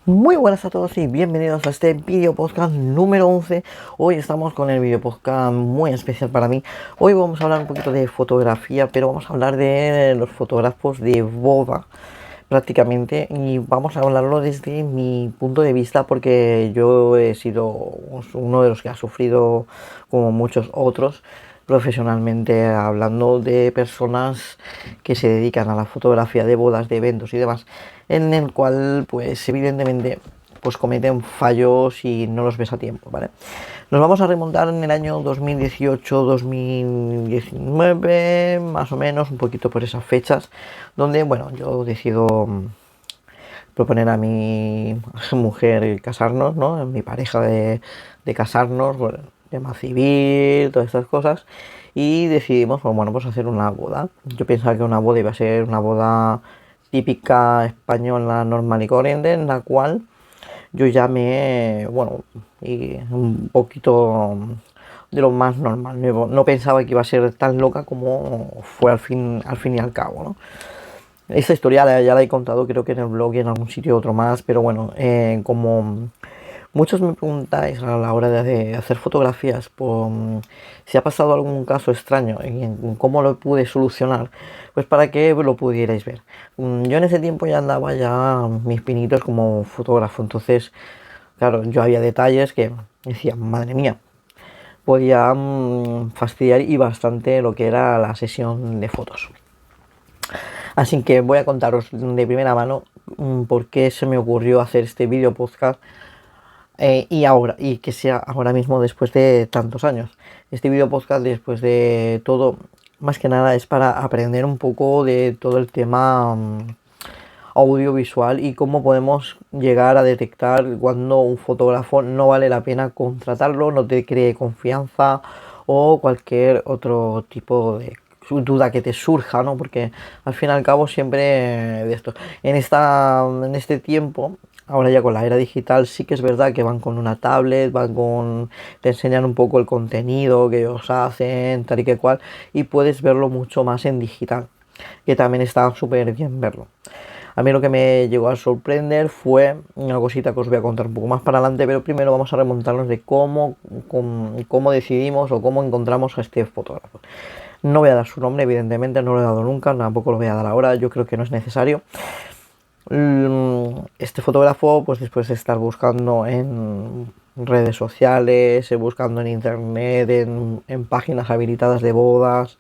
Muy buenas a todos y bienvenidos a este video podcast número 11. Hoy estamos con el video podcast muy especial para mí. Hoy vamos a hablar un poquito de fotografía, pero vamos a hablar de los fotógrafos de boda prácticamente, y vamos a hablarlo desde mi punto de vista porque yo he sido uno de los que ha sufrido, como muchos otros, profesionalmente hablando, de personas que se dedican a la fotografía de bodas, de eventos y demás, en el cual pues evidentemente pues cometen fallos y no los ves a tiempo, ¿vale? Nos vamos a remontar en el año 2018-2019, más o menos, un poquito por esas fechas, donde, bueno, yo decido proponer a mi mujer casarnos, ¿no? Mi pareja de casarnos, bueno, tema civil, todas estas cosas, y decidimos, bueno, pues hacer una boda. Yo pensaba que una boda iba a ser una boda típica española, normal y corriente, en la cual yo ya bueno, y un poquito de lo más normal. No pensaba que iba a ser tan loca como fue al fin y al cabo, ¿no? Esta historia ya la he contado, creo que en el blog y en algún sitio otro más, pero bueno, como muchos me preguntáis a la hora de hacer fotografías por si ha pasado algún caso extraño y en cómo lo pude solucionar, pues para que lo pudierais ver. Yo en ese tiempo ya andaba ya mis pinitos como fotógrafo, entonces, claro, yo había detalles que decía, madre mía, podía fastidiar y bastante lo que era la sesión de fotos. Así que voy a contaros de primera mano por qué se me ocurrió hacer este vídeo podcast, y que sea ahora mismo después de tantos años. Este vídeo podcast, después de todo, más que nada es para aprender un poco de todo el tema audiovisual y cómo podemos llegar a detectar cuando un fotógrafo no vale la pena contratarlo, no te cree confianza o cualquier otro tipo de duda que te surja, ¿no? Porque al fin y al cabo siempre de esto, en este tiempo, ahora ya con la era digital, sí que es verdad que van con una tablet, te enseñan un poco el contenido que ellos hacen, tal y que cual, y puedes verlo mucho más en digital, que también está súper bien verlo. A mí lo que me llegó a sorprender fue una cosita que os voy a contar un poco más para adelante, pero primero vamos a remontarnos de cómo decidimos o cómo encontramos a este fotógrafo. No voy a dar su nombre, evidentemente, no lo he dado nunca, tampoco lo voy a dar ahora, yo creo que no es necesario. Este fotógrafo, pues después de estar buscando en redes sociales, buscando en internet, en páginas habilitadas de bodas,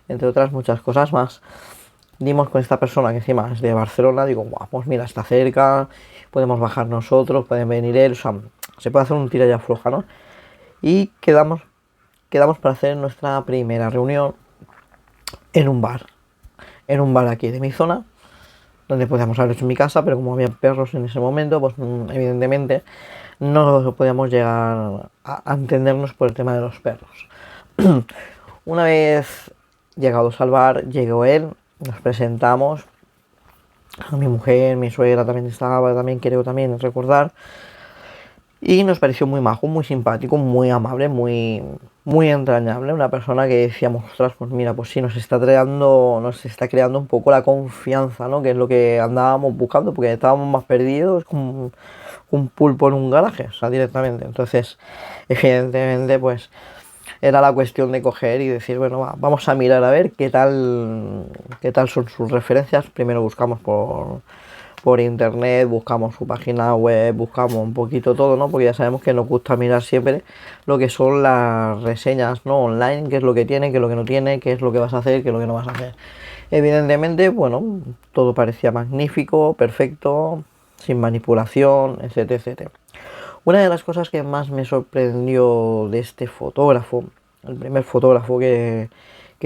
entre otras muchas cosas más, dimos con esta persona que encima es de Barcelona. Digo, guau, pues mira, está cerca, podemos bajar nosotros, pueden venir él, o sea, se puede hacer un tira y afloja, ¿no? Y quedamos para hacer nuestra primera reunión en un bar aquí de mi zona, donde podíamos haber hecho en mi casa, pero como había perros en ese momento, pues evidentemente no podíamos llegar a entendernos por el tema de los perros. Una vez llegados al bar, llegó él, nos presentamos, a mi mujer, mi suegra también estaba, también creo también recordar, y nos pareció muy majo, muy simpático, muy amable, muy entrañable, una persona que decíamos, ostras, pues mira, pues sí, nos está creando un poco la confianza, ¿no? Que es lo que andábamos buscando, porque estábamos más perdidos, como un pulpo en un garaje, o sea, directamente. Entonces, evidentemente, pues era la cuestión de coger y decir, bueno, vamos a mirar a ver qué tal son sus referencias. Primero buscamos por internet, buscamos su página web, buscamos un poquito todo, ¿no? Porque ya sabemos que nos gusta mirar siempre lo que son las reseñas, ¿no? Online, qué es lo que tiene, qué es lo que no tiene, qué es lo que vas a hacer, qué es lo que no vas a hacer. Evidentemente, bueno, todo parecía magnífico, perfecto, sin manipulación, etcétera, etcétera. Una de las cosas que más me sorprendió de este fotógrafo, el primer fotógrafo que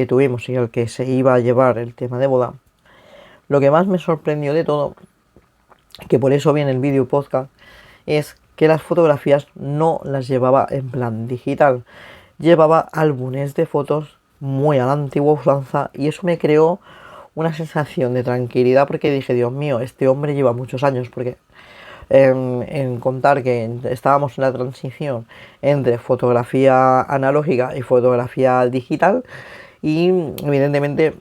tuvimos y al que se iba a llevar el tema de boda, lo que más me sorprendió de todo, que por eso viene el vídeo podcast, es que las fotografías no las llevaba en plan digital, llevaba álbumes de fotos muy a la antigua usanza, y eso me creó una sensación de tranquilidad porque dije, Dios mío, este hombre lleva muchos años, porque en contar que estábamos en la transición entre fotografía analógica y fotografía digital, y evidentemente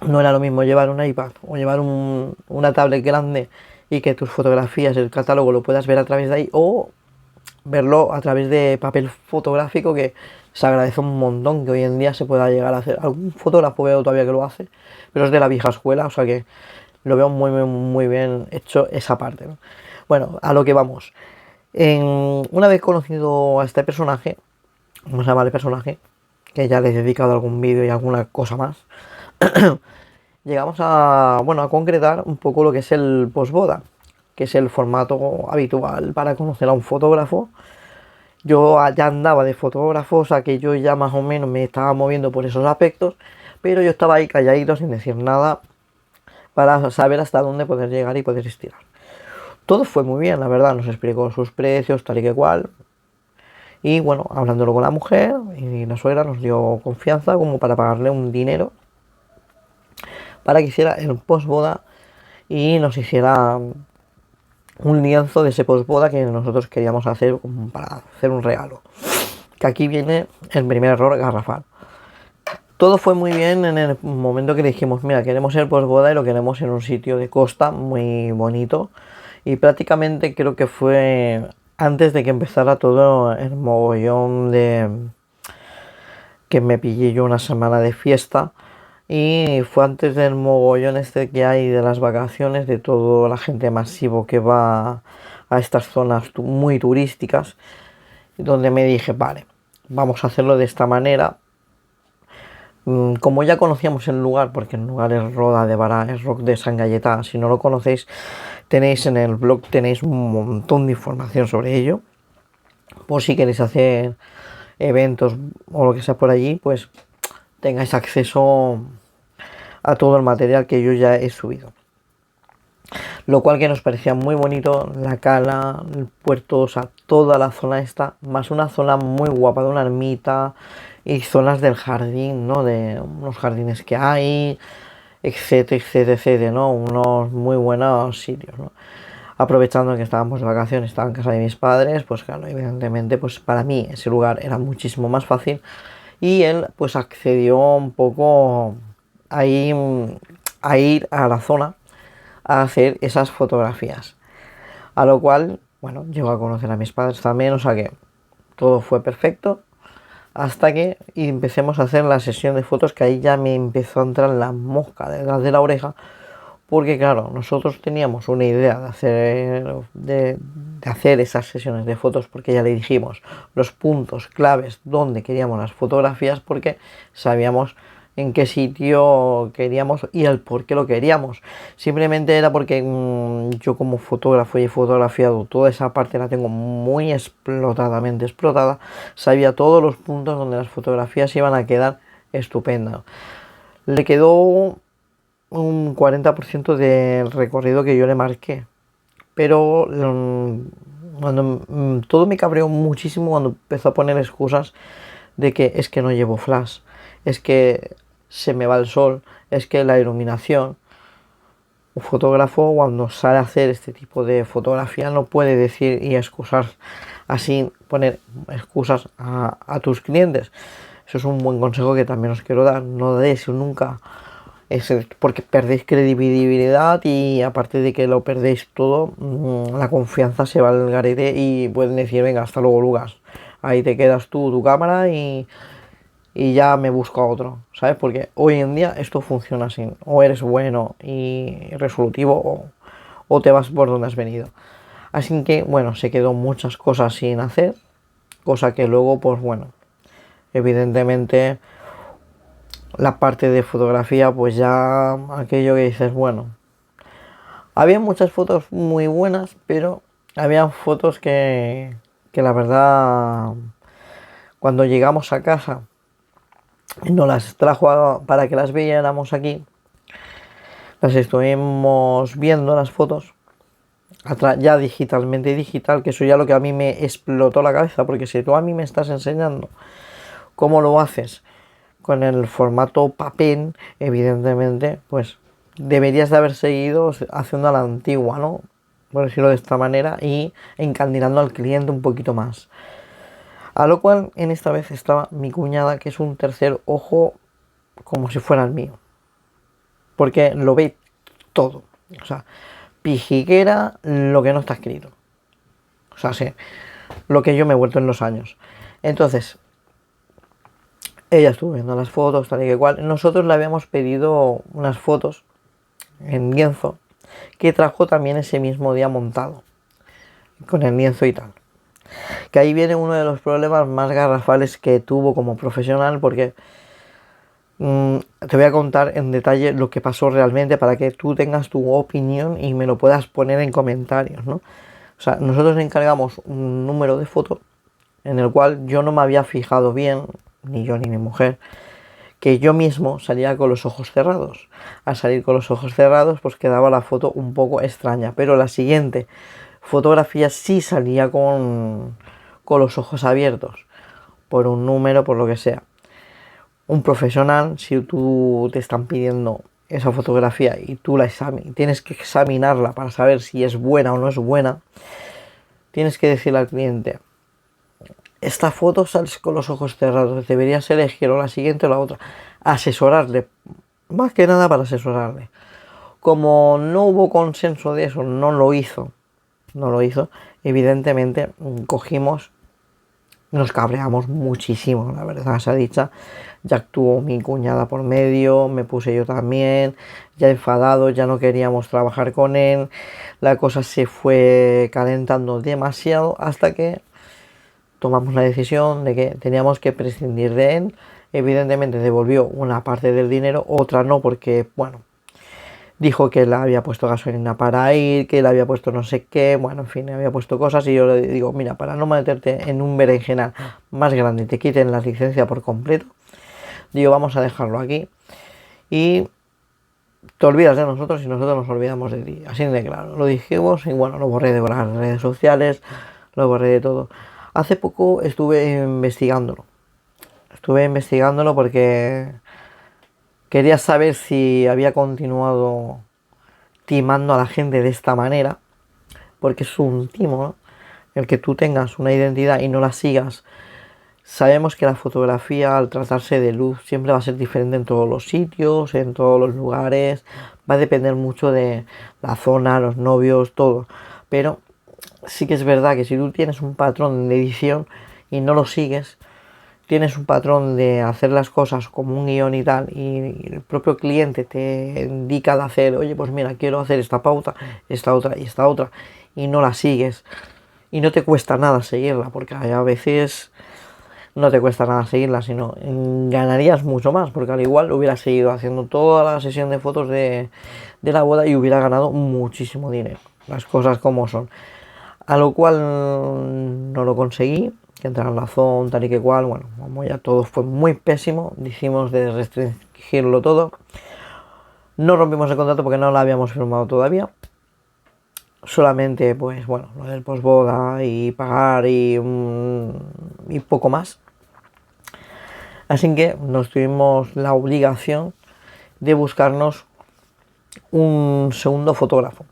no era lo mismo llevar un iPad o llevar una tablet grande y que tus fotografías, el catálogo lo puedas ver a través de ahí o verlo a través de papel fotográfico, que se agradece un montón que hoy en día se pueda llegar a hacer. Algún fotógrafo veo todavía que lo hace, pero es de la vieja escuela, o sea que lo veo muy bien hecho esa parte, ¿no? Bueno, a lo que vamos. Una vez conocido a este personaje, vamos a llamar el personaje, que ya le he dedicado algún vídeo y alguna cosa más, llegamos a, bueno, a concretar un poco lo que es el posboda, que es el formato habitual para conocer a un fotógrafo. Yo ya andaba de fotógrafo, o sea que yo ya más o menos me estaba moviendo por esos aspectos, pero yo estaba ahí calladito sin decir nada para saber hasta dónde poder llegar y poder estirar. Todo fue muy bien, la verdad, nos explicó sus precios, tal y que cual. Y bueno, hablándolo con la mujer y la suegra nos dio confianza como para pagarle un dinero para que hiciera el posboda y nos hiciera un lienzo de ese posboda que nosotros queríamos hacer para hacer un regalo. Que aquí viene el primer error garrafal. Todo fue muy bien en el momento que dijimos, mira, queremos el posboda y lo queremos en un sitio de costa muy bonito. Y prácticamente creo que fue antes de que empezara todo el mogollón de que me pillé yo una semana de fiesta. Y fue antes del mogollón este que hay de las vacaciones, de toda la gente masivo que va a estas zonas muy turísticas, donde me dije, vale, vamos a hacerlo de esta manera. Como ya conocíamos el lugar, porque el lugar es Roda de Bará, es Roc de San Gayetá, si no lo conocéis, tenéis en el blog tenéis un montón de información sobre ello. Por si queréis hacer eventos o lo que sea por allí, pues tengáis acceso a todo el material que yo ya he subido. Lo cual que nos parecía muy bonito, la cala, el puerto, o sea, toda la zona esta, más una zona muy guapa de una ermita y zonas del jardín, ¿no? De unos jardines que hay, etcétera, ¿no? Unos muy buenos sitios, ¿no? Aprovechando que estábamos de vacaciones, estaba en casa de mis padres, pues claro, evidentemente, pues para mí ese lugar era muchísimo más fácil y él pues accedió un poco ahí a ir a la zona a hacer esas fotografías. A lo cual, bueno, llegó a conocer a mis padres también, o sea que todo fue perfecto. Hasta que empecemos a hacer la sesión de fotos, que ahí ya me empezó a entrar la mosca detrás de la oreja. Porque claro, nosotros teníamos una idea de hacer esas sesiones de fotos, porque ya le dijimos los puntos claves donde queríamos las fotografías, porque sabíamos en qué sitio queríamos y el por qué lo queríamos. Simplemente era porque yo como fotógrafo y he fotografiado toda esa parte, la tengo muy explotadamente explotada, sabía todos los puntos donde las fotografías iban a quedar estupendas. Le quedó un 40% del recorrido que yo le marqué, pero cuando todo me cabreó muchísimo cuando empezó a poner excusas de que es que no llevo flash, es que se me va el sol, es que la iluminación. Un fotógrafo cuando sale a hacer este tipo de fotografía no puede decir y excusar así, poner excusas a tus clientes. Eso es un buen consejo que también os quiero dar, no deis nunca, porque perdéis credibilidad y aparte de que lo perdéis todo, la confianza se va al garete y pueden decir, venga, hasta luego Lucas, ahí te quedas tú, tu cámara y ya me busco a otro, ¿sabes? Porque hoy en día esto funciona así, o eres bueno y resolutivo o te vas por donde has venido. Así que, bueno, se quedó muchas cosas sin hacer, cosa que luego, pues bueno, evidentemente la parte de fotografía, pues ya aquello que dices, bueno, había muchas fotos muy buenas, pero había fotos que la verdad, cuando llegamos a casa, nos las trajo para que las viéramos aquí. Las estuvimos viendo las fotos ya digitalmente digital, que eso ya lo que a mí me explotó la cabeza, porque si tú a mí me estás enseñando cómo lo haces con el formato papel, evidentemente, pues deberías de haber seguido haciendo a la antigua, ¿no? Por decirlo de esta manera, y encandilando al cliente un poquito más. A lo cual en esta vez estaba mi cuñada, que es un tercer ojo como si fuera el mío, porque lo ve todo, o sea, pijiquera lo que no está escrito. O sea, sí, lo que yo me he vuelto en los años. Entonces, ella estuvo viendo las fotos, tal y que cual. Nosotros le habíamos pedido unas fotos en lienzo que trajo también ese mismo día montado, con el lienzo y tal. Que ahí viene uno de los problemas más garrafales que tuvo como profesional, porque te voy a contar en detalle lo que pasó realmente para que tú tengas tu opinión y me lo puedas poner en comentarios, ¿no? O sea, nosotros le encargamos un número de foto en el cual yo no me había fijado bien, ni yo ni mi mujer, que yo mismo salía con los ojos cerrados. Al salir con los ojos cerrados, pues quedaba la foto un poco extraña, pero la siguiente fotografía sí salía con los ojos abiertos, por un número, por lo que sea. Un profesional, si tú te están pidiendo esa fotografía y tú tienes que examinarla para saber si es buena o no es buena, tienes que decirle al cliente: esta foto sales con los ojos cerrados, deberías elegir o la siguiente o la otra. Asesorarle, más que nada para asesorarle. Como no hubo consenso de eso, no lo hizo, evidentemente cogimos, nos cabreamos muchísimo, la verdad se ha dicho. Ya actuó mi cuñada por medio, me puse yo también, ya enfadado, ya no queríamos trabajar con él. La cosa se fue calentando demasiado hasta que tomamos la decisión de que teníamos que prescindir de él. Evidentemente devolvió una parte del dinero, otra no, porque, bueno, dijo que le había puesto gasolina para ir, que le había puesto no sé qué, bueno, en fin, le había puesto cosas. Y yo le digo: mira, para no meterte en un berenjenal más grande y te quiten la licencia por completo, digo, vamos a dejarlo aquí y te olvidas de nosotros y nosotros nos olvidamos de ti. Así de claro, lo dijimos y bueno, lo borré de las redes sociales, lo borré de todo. Hace poco estuve investigándolo porque quería saber si había continuado timando a la gente de esta manera, porque es un timo, ¿no? El que tú tengas una identidad y no la sigas. Sabemos que la fotografía, al tratarse de luz, siempre va a ser diferente en todos los sitios, en todos los lugares. Va a depender mucho de la zona, los novios, todo. Pero sí que es verdad que si tú tienes un patrón de edición y no lo sigues, tienes un patrón de hacer las cosas como un guión y tal, y el propio cliente te indica de hacer: oye, pues mira, quiero hacer esta pauta, esta otra y esta otra, y no la sigues, y no te cuesta nada seguirla, porque a veces no te cuesta nada seguirla, sino ganarías mucho más, porque al igual hubieras seguido haciendo toda la sesión de fotos de la boda y hubiera ganado muchísimo dinero, las cosas como son. A lo cual no lo conseguí, que entraron en la zona, tal y que cual. Bueno, como ya todo fue muy pésimo, dijimos de restringirlo todo. No rompimos el contrato porque no lo habíamos firmado todavía. Solamente, pues bueno, lo del posboda y pagar y poco más. Así que nos tuvimos la obligación de buscarnos un segundo fotógrafo.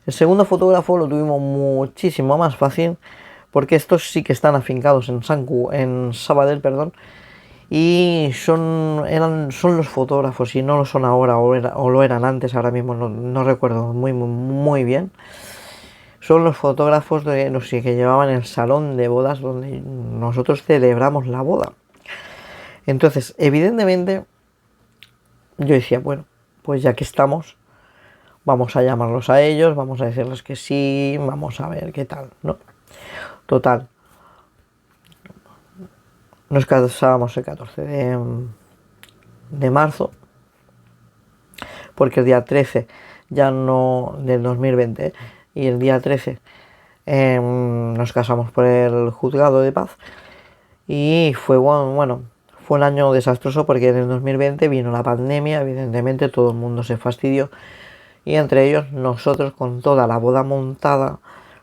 El segundo fotógrafo lo tuvimos muchísimo más fácil, porque estos sí que están afincados en Sabadell, perdón, y son los fotógrafos, y no lo son ahora, o lo eran antes, ahora mismo no recuerdo muy bien. Son los fotógrafos de los que llevaban el salón de bodas donde nosotros celebramos la boda. Entonces, evidentemente, yo decía: bueno, pues ya que estamos, vamos a llamarlos a ellos, vamos a decirles que sí, vamos a ver qué tal, ¿no? Total, nos casábamos el 14 de marzo, porque el día 13 ya no, del 2020, y el día 13 nos casamos por el juzgado de paz. Y fue bueno, fue un año desastroso, porque en el 2020 vino la pandemia, evidentemente todo el mundo se fastidió, y entre ellos nosotros, con toda la boda montada,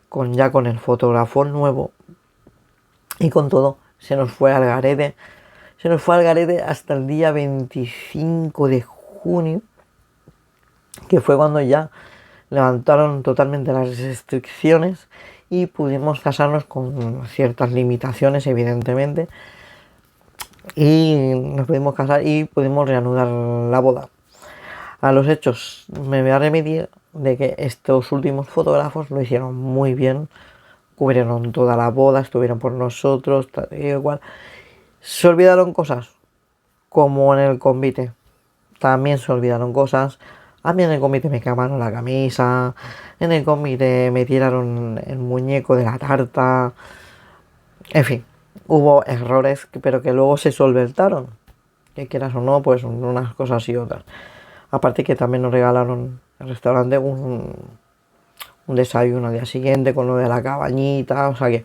con el fotógrafo nuevo y con todo, se nos fue al garete hasta el día 25 de junio, que fue cuando ya levantaron totalmente las restricciones y pudimos casarnos con ciertas limitaciones, evidentemente, y nos pudimos casar y pudimos reanudar la boda. A los hechos me voy a remitir de que estos últimos fotógrafos lo hicieron muy bien, cubrieron toda la boda, estuvieron por nosotros, tal y igual. Se olvidaron cosas, como en el convite. También se olvidaron cosas. A mí en el convite me quemaron la camisa, en el convite me tiraron el muñeco de la tarta. En fin, hubo errores, pero que luego se solventaron. Que quieras o no, pues unas cosas y otras. Aparte que también nos regalaron el restaurante un desayuno al día siguiente con lo de la cabañita. O sea que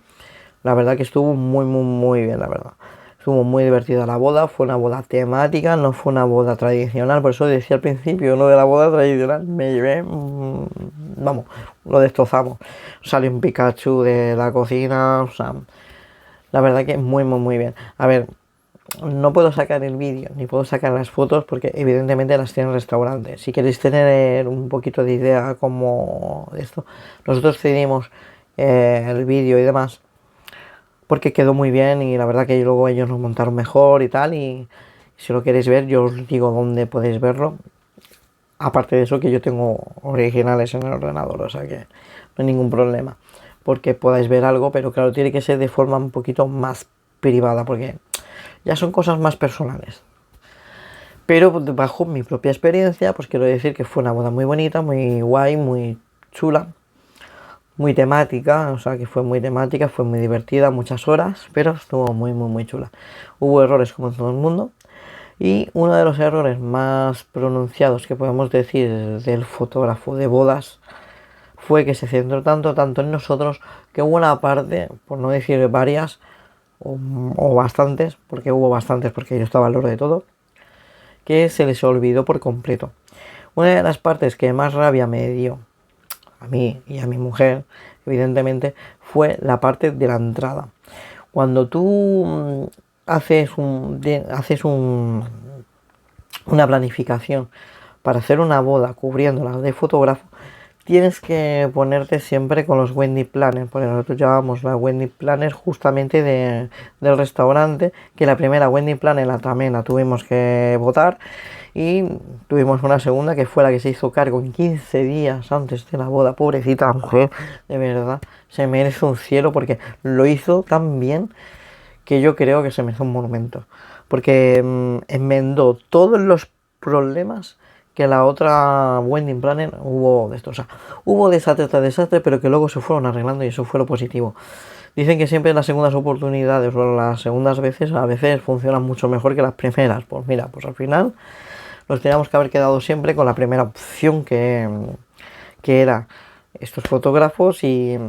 la verdad que estuvo muy bien, la verdad. Estuvo muy divertida la boda, fue una boda temática, no fue una boda tradicional, por eso decía al principio, lo de la boda tradicional, me llevé, vamos, lo destrozamos. Salió un Pikachu de la cocina, o sea, la verdad que muy bien. A ver, no puedo sacar el vídeo, ni puedo sacar las fotos, porque evidentemente las tiene el restaurante. Si queréis tener un poquito de idea como de esto, nosotros cedimos el vídeo y demás, porque quedó muy bien y la verdad que luego ellos nos montaron mejor y tal, y si lo queréis ver yo os digo dónde podéis verlo. Aparte de eso, que yo tengo originales en el ordenador, o sea que no hay ningún problema porque podáis ver algo, pero claro, tiene que ser de forma un poquito más privada, porque ya son cosas más personales. Pero bajo mi propia experiencia, pues quiero decir que fue una boda muy bonita, muy guay, muy chula, muy temática, o sea que fue muy temática, fue muy divertida, muchas horas, pero estuvo muy chula. Hubo errores como en todo el mundo, y uno de los errores más pronunciados que podemos decir del fotógrafo de bodas fue que se centró tanto en nosotros, que hubo una parte, por no decir varias, o bastantes, porque hubo bastantes porque yo estaba al loro de todo, que se les olvidó por completo. Una de las partes que más rabia me dio a mí y a mi mujer, evidentemente, fue la parte de la entrada. Cuando tú haces una planificación para hacer una boda cubriéndola de fotógrafo, tienes que ponerte siempre con los wedding planners, porque nosotros llevábamos la wedding planner justamente del restaurante, que la primera wedding planner también la tuvimos que votar, y tuvimos una segunda que fue la que se hizo cargo en 15 días antes de la boda. Pobrecita la mujer, de verdad, se merece un cielo porque lo hizo tan bien que yo creo que se merece un monumento, porque enmendó todos los problemas que la otra wedding planner hubo de esto. O sea, hubo desastre tras desastre, pero que luego se fueron arreglando y eso fue lo positivo. Dicen que siempre las segundas oportunidades o las segundas veces a veces funcionan mucho mejor que las primeras. Pues mira, pues al final nos teníamos que haber quedado siempre con la primera opción que era estos fotógrafos y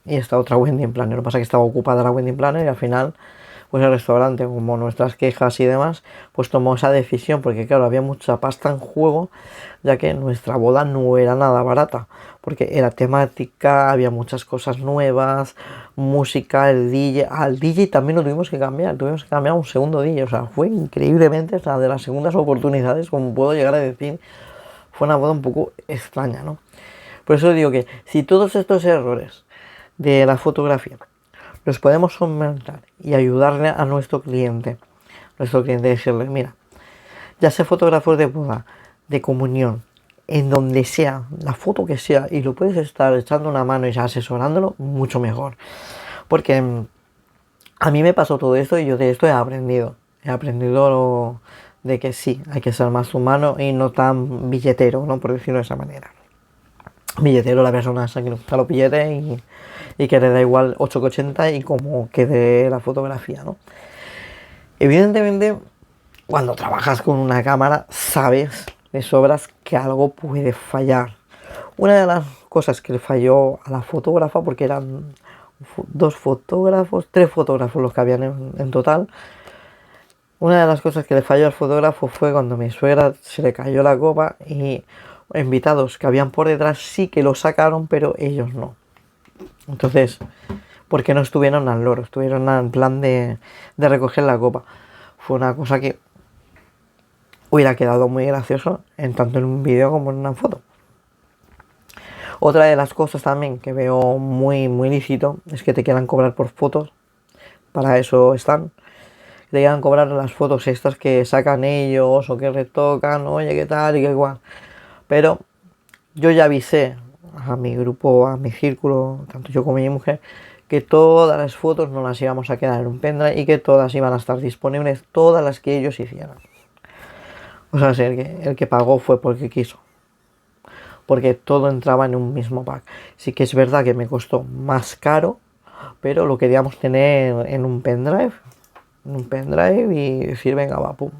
esta otra wedding planner. Lo que pasa es que estaba ocupada la wedding planner y al final pues el restaurante, como nuestras quejas y demás, pues tomó esa decisión, porque claro, había mucha pasta en juego, ya que nuestra boda no era nada barata, porque era temática, había muchas cosas nuevas, música, el DJ, al DJ también lo tuvimos que cambiar a un segundo DJ, o sea, fue increíblemente, o sea, de las segundas oportunidades, como puedo llegar a decir, fue una boda un poco extraña, ¿no? Por eso digo que si todos estos errores de la fotografía los podemos solventar y ayudarle a nuestro cliente, decirle, mira, ya sea fotógrafos de boda, de comunión, en donde sea, la foto que sea, y lo puedes estar echando una mano y asesorándolo, mucho mejor. Porque a mí me pasó todo esto y yo de esto he aprendido de que sí, hay que ser más humano y no tan billetero, ¿no? Por decirlo de esa manera. Billetero, la persona esa que le gusta los billetes y que le da igual 8,80 y como quede la fotografía, ¿no? Evidentemente, cuando trabajas con una cámara, sabes de sobras que algo puede fallar. Una de las cosas que le falló a la fotógrafa, porque eran tres fotógrafos los que habían en total. Una de las cosas que le falló al fotógrafo fue cuando mi suegra se le cayó la copa y invitados que habían por detrás sí que lo sacaron, pero ellos no. Entonces, porque no estuvieron al loro, estuvieron en plan de recoger la copa. Fue una cosa que hubiera quedado muy gracioso, en tanto en un vídeo como en una foto. Otra de las cosas también que veo muy lícito es que te quieran cobrar por fotos. Para eso están. Te quieran cobrar las fotos estas que sacan ellos o que retocan, oye, qué tal y qué igual. Pero yo ya avisé a mi grupo, a mi círculo, tanto yo como mi mujer, que todas las fotos no las íbamos a quedar en un pendrive y que todas iban a estar disponibles, todas las que ellos hicieran. O sea, el que pagó fue porque quiso, porque todo entraba en un mismo pack. Sí que es verdad que me costó más caro, pero lo queríamos tener en un pendrive y decir, venga, va, pum,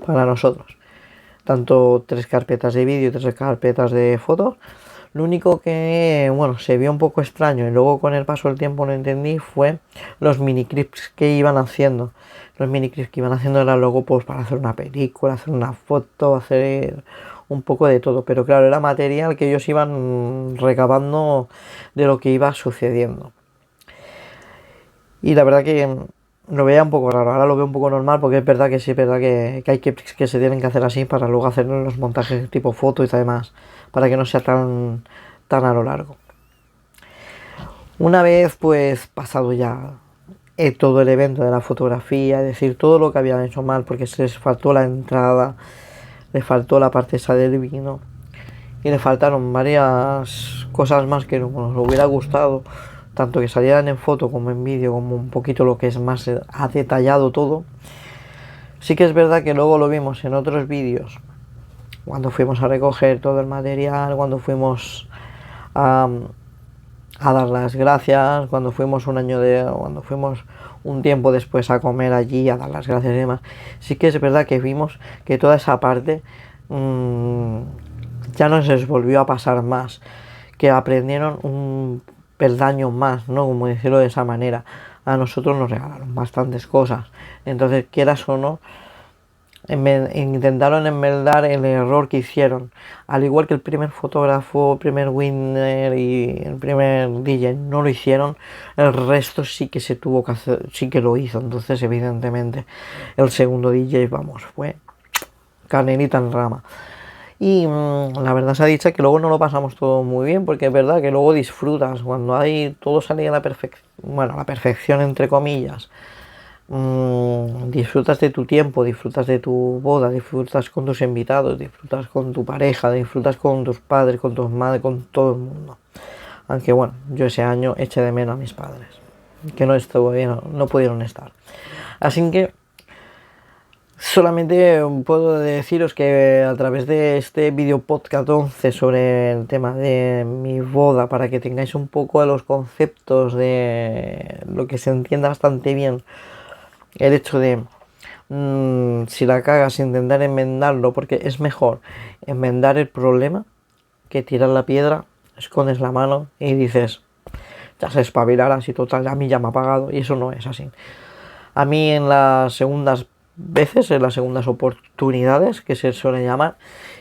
para nosotros. Tanto 3 carpetas de vídeo y 3 carpetas de fotos. Lo único que, bueno, se vio un poco extraño y luego con el paso del tiempo no entendí fue los mini clips que iban haciendo. Los mini clips que iban haciendo era luego pues para hacer una película, hacer una foto, hacer un poco de todo. Pero claro, era material que ellos iban recabando de lo que iba sucediendo. Y la verdad que lo veía un poco raro, ahora lo veo un poco normal porque es verdad que sí, es verdad que hay clips que se tienen que hacer así para luego hacer los montajes tipo foto y demás, para que no sea tan a lo largo. Una vez pues pasado ya todo el evento de la fotografía, es decir, todo lo que habían hecho mal porque se les faltó la entrada, le faltó la parte esa del vino y le faltaron varias cosas más que nos hubiera gustado, tanto que salieran en foto como en vídeo, como un poquito lo que es más ha detallado todo. Sí que es verdad que luego lo vimos en otros vídeos, cuando fuimos a recoger todo el material, cuando fuimos a, a dar las gracias, cuando fuimos cuando fuimos un tiempo después a comer allí, a dar las gracias y demás. Sí que es verdad que vimos que toda esa parte ya no se les volvió a pasar más, que aprendieron un peldaño más, ¿no? Como decirlo de esa manera. A nosotros nos regalaron bastantes cosas. Entonces, quieras o no, intentaron enmendar el error que hicieron. Al igual que el primer fotógrafo, el primer winner y el primer DJ no lo hicieron, el resto sí que se tuvo que hacer, sí que lo hizo. Entonces, evidentemente, el segundo DJ, vamos, fue canelita en rama. Y la verdad se ha dicho que luego no lo pasamos todo muy bien, porque es verdad que luego disfrutas cuando hay todo sale a la perfección, bueno, a la perfección entre comillas. Disfrutas de tu tiempo, disfrutas de tu boda, disfrutas con tus invitados, disfrutas con tu pareja, disfrutas con tus padres, con tus madres, con todo el mundo. Aunque bueno, yo ese año eché de menos a mis padres, que no estuvo bien, no pudieron estar. Así que solamente puedo deciros que a través de este video podcast 11 sobre el tema de mi boda, para que tengáis un poco de los conceptos de lo que se entienda bastante bien, el hecho de si la cagas intentar enmendarlo, porque es mejor enmendar el problema que tirar la piedra, escondes la mano y dices, ya se espabilará, si total a mí ya me ha pagado, y eso no es así. A mí en las segundas veces, en las segundas oportunidades, que se suele llamar,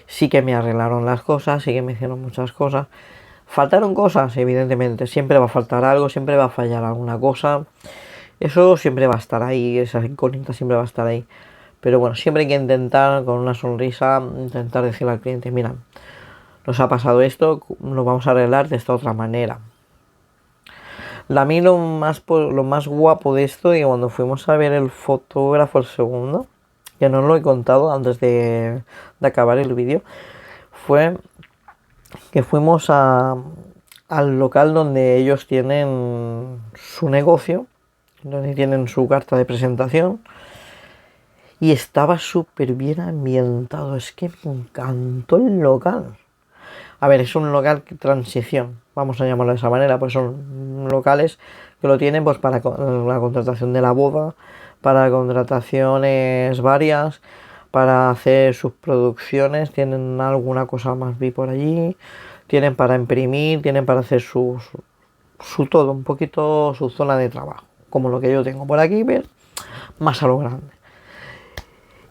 sí que me arreglaron las cosas, sí que me hicieron muchas cosas. Faltaron cosas, evidentemente, siempre va a faltar algo, siempre va a fallar alguna cosa. Eso siempre va a estar ahí, esa incógnita siempre va a estar ahí. Pero bueno, siempre hay que intentar, con una sonrisa, intentar decirle al cliente, mira, nos ha pasado esto, lo vamos a arreglar de esta otra manera. A mí lo más guapo de esto, y cuando fuimos a ver el fotógrafo el segundo, que no lo he contado antes de acabar el vídeo, fue que fuimos al local donde ellos tienen su negocio, donde tienen su carta de presentación, y estaba súper bien ambientado. Es que me encantó el local. A ver, es un local de transición, vamos a llamarlo de esa manera, pues son locales que lo tienen pues para la contratación de la boda, para contrataciones varias, para hacer sus producciones, tienen alguna cosa más vi por allí, tienen para imprimir, tienen para hacer su todo, un poquito su zona de trabajo, como lo que yo tengo por aquí, pero más a lo grande.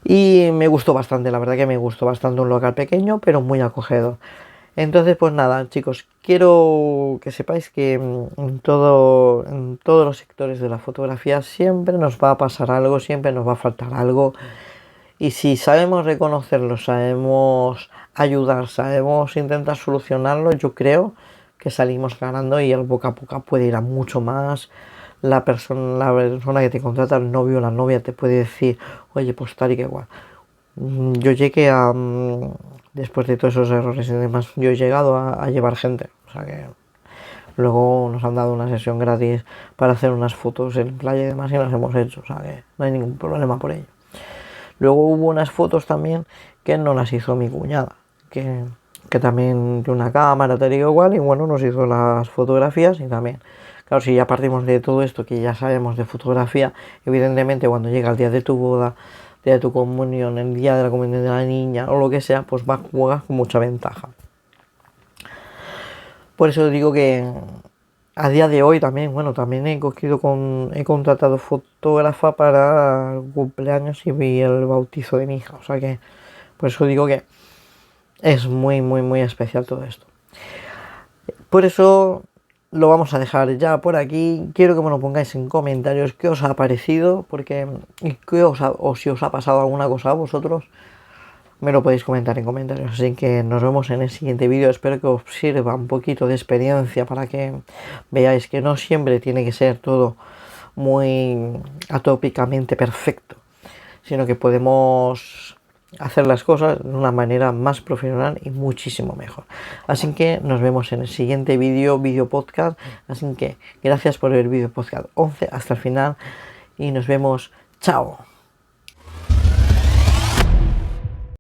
Y me gustó bastante, la verdad que me gustó bastante, un local pequeño pero muy acogedor. Entonces, pues nada, chicos, quiero que sepáis que en todos los sectores de la fotografía siempre nos va a pasar algo, siempre nos va a faltar algo. Y si sabemos reconocerlo, sabemos ayudar, sabemos intentar solucionarlo, yo creo que salimos ganando y el boca a boca puede ir a mucho más. La persona que te contrata, el novio o la novia, te puede decir, oye, pues tal y que igual. Yo llegué a después de todos esos errores y demás, yo he llegado a llevar gente. O sea que luego nos han dado una sesión gratis para hacer unas fotos en playa y demás y las hemos hecho. O sea que no hay ningún problema por ello. Luego hubo unas fotos también que no las hizo mi cuñada, que también de una cámara, tal y igual, y bueno, nos hizo las fotografías y también, claro, si ya partimos de todo esto que ya sabemos de fotografía, evidentemente cuando llega el día de tu boda, día de tu comunión, el día de la comunión de la niña o lo que sea, pues juegas con mucha ventaja. Por eso digo que a día de hoy también, bueno, también he contratado fotógrafa para el cumpleaños y el bautizo de mi hija. O sea que, por eso digo que es muy, muy, muy especial todo esto. Por eso lo vamos a dejar ya por aquí. Quiero que me lo pongáis en comentarios qué os ha parecido, porque o si os ha pasado alguna cosa a vosotros, me lo podéis comentar en comentarios. Así que nos vemos en el siguiente vídeo. Espero que os sirva un poquito de experiencia para que veáis que no siempre tiene que ser todo muy atópicamente perfecto, sino que podemos hacer las cosas de una manera más profesional y muchísimo mejor. Así que nos vemos en el siguiente vídeo podcast. Así que gracias por ver el vídeo podcast 11 hasta el final y nos vemos. Chao.